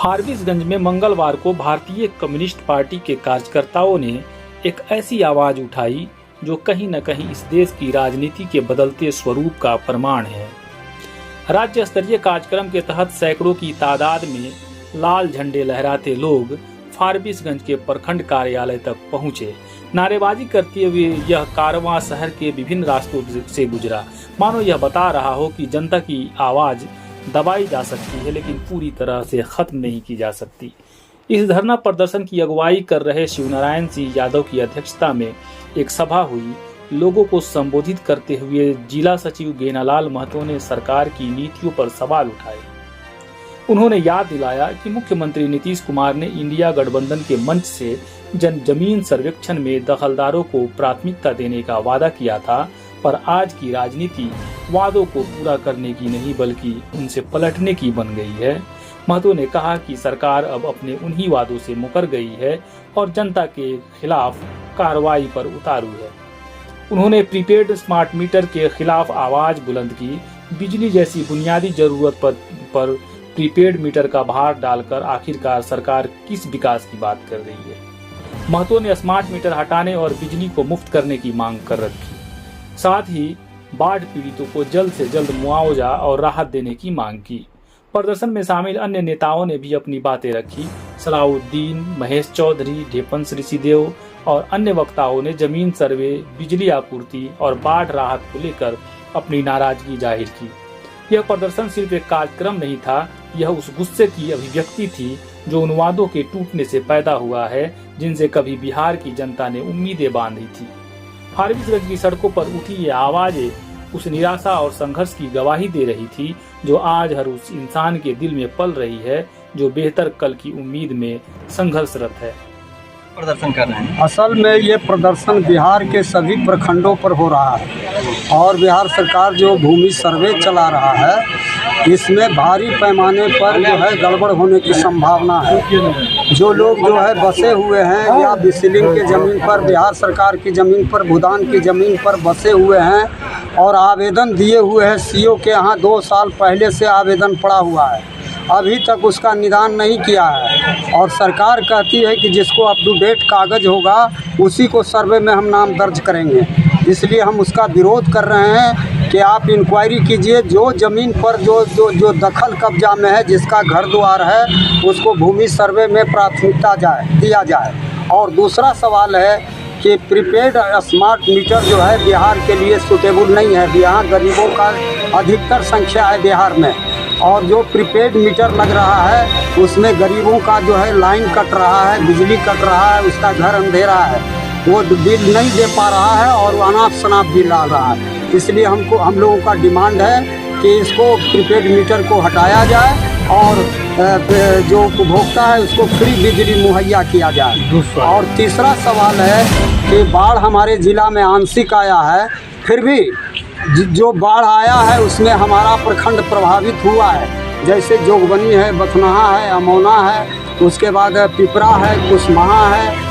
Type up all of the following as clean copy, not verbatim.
फारबिसगंज में मंगलवार को भारतीय कम्युनिस्ट पार्टी के कार्यकर्ताओं ने एक ऐसी आवाज उठाई जो कहीं न कहीं इस देश की राजनीति के बदलते स्वरूप का प्रमाण है। राज्य स्तरीय कार्यक्रम के तहत सैकड़ों की तादाद में लाल झंडे लहराते लोग फारबिसगंज के प्रखंड कार्यालय तक पहुंचे। नारेबाजी करते हुए यह कारवां शहर के विभिन्न रास्तों से गुजरा, मानो यह बता रहा हो कि जनता की आवाज दबाई जा सकती है लेकिन पूरी तरह से खत्म नहीं की जा सकती। इस धरना प्रदर्शन की अगुवाई कर रहे शिवनारायण सिंह यादव की अध्यक्षता में एक सभा हुई। लोगों को संबोधित करते हुए जिला सचिव गेनालाल महतो ने सरकार की नीतियों पर सवाल उठाए। उन्होंने याद दिलाया कि मुख्यमंत्री नीतीश कुमार ने इंडिया गठबंधन के मंच से जमीन सर्वेक्षण में दखलदारों को प्राथमिकता देने का वादा किया था, पर आज की राजनीति वादों को पूरा करने की नहीं बल्कि उनसे पलटने की बन गई है। महतो ने कहा कि सरकार अब अपने उन्हीं वादों से मुकर गई है और जनता के खिलाफ कार्रवाई पर उतारू है। उन्होंने प्रीपेड स्मार्ट मीटर के खिलाफ आवाज बुलंद की। बिजली जैसी बुनियादी जरूरत पर प्रीपेड मीटर का भार डालकर आखिरकार सरकार किस विकास की बात कर रही है। महतो ने स्मार्ट मीटर हटाने और बिजली को मुफ्त करने की मांग कर रखी। साथ ही बाढ़ पीड़ितों को जल्द से जल्द मुआवजा और राहत देने की मांग की। प्रदर्शन में शामिल अन्य नेताओं ने भी अपनी बातें रखी। सलाउद्दीन, महेश चौधरी, ढेपंस ऋषिदेव और अन्य वक्ताओं ने जमीन सर्वे, बिजली आपूर्ति और बाढ़ राहत को लेकर अपनी नाराजगी जाहिर की। यह प्रदर्शन सिर्फ एक कार्यक्रम नहीं था, यह उस गुस्से की अभिव्यक्ति थी जो उन वादों के टूटने से पैदा हुआ है जिनसे कभी बिहार की जनता ने उम्मीदें बांधी थी। फारबिसगंज की सड़कों पर उठी ये आवाजें उस निराशा और संघर्ष की गवाही दे रही थी जो आज हर उस इंसान के दिल में पल रही है जो बेहतर कल की उम्मीद में संघर्षरत है। प्रदर्शन कर रहे हैं। असल में ये प्रदर्शन बिहार के सभी प्रखंडों पर हो रहा है और बिहार सरकार जो भूमि सर्वे चला रहा है इसमें भारी पैमाने पर जो है गड़बड़ होने की संभावना है। जो लोग जो है बसे हुए हैं या बिसलिंग के ज़मीन पर, बिहार सरकार की ज़मीन पर, भूदान की ज़मीन पर बसे हुए हैं और आवेदन दिए हुए हैं। सीओ के यहाँ 2 साल पहले से आवेदन पड़ा हुआ है, अभी तक उसका निदान नहीं किया है और सरकार कहती है कि जिसको अप टू डेट कागज़ होगा उसी को सर्वे में हम नाम दर्ज करेंगे। इसलिए हम उसका विरोध कर रहे हैं कि आप इंक्वायरी कीजिए। जो ज़मीन पर जो दखल कब्जा में है, जिसका घर द्वार है, उसको भूमि सर्वे में प्राथमिकता दिया जाए। और दूसरा सवाल है कि प्रीपेड स्मार्ट मीटर जो है बिहार के लिए सूटेबल नहीं है। यहाँ गरीबों का अधिकतर संख्या है बिहार में और जो प्रीपेड मीटर लग रहा है उसमें गरीबों का जो है लाइन कट रहा है, बिजली कट रहा है, उसका घर अंधेरा है, वो बिल नहीं दे पा रहा है और वो अनाप शनाप बिल डाल रहा है। इसलिए हम लोगों का डिमांड है कि इसको प्रीपेड मीटर को हटाया जाए और जो उपभोक्ता है उसको फ्री बिजली मुहैया किया जाए। और तीसरा सवाल है कि बाढ़ हमारे ज़िला में आंशिक आया है, फिर भी जो बाढ़ आया है उसमें हमारा प्रखंड प्रभावित हुआ है। जैसे जोगबनी है, बथनाहा है, अमौना है, उसके बाद पिपरा है, कुशमाहा है,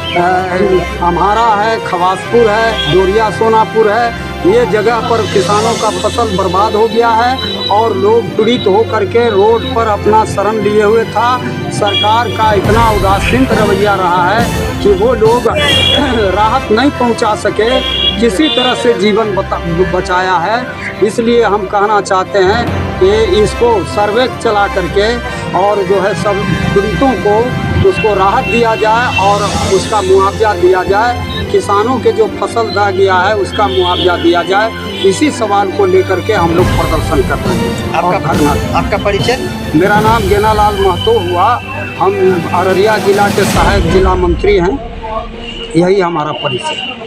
अम्हारा है, खवासपुर है, डोरिया सोनापुर है। ये जगह पर किसानों का फसल बर्बाद हो गया है और लोग पीड़ित हो करके रोड पर अपना शरण लिए हुए था। सरकार का इतना उदासीन रवैया रहा है कि वो लोग राहत नहीं पहुंचा सके, किसी तरह से जीवन बचाया है। इसलिए हम कहना चाहते हैं कि इसको सर्वे चला करके और जो है सब पीड़ितों को उसको राहत दिया जाए और उसका मुआवजा दिया जाए। किसानों के जो फसल दह गया है उसका मुआवजा दिया जाए। इसी सवाल को लेकर के हम लोग प्रदर्शन कर रहे हैं। आपका परिचय? मेरा नाम गेनालाल महतो हुआ। हम अररिया जिला के सहायक जिला मंत्री हैं। यही हमारा परिचय।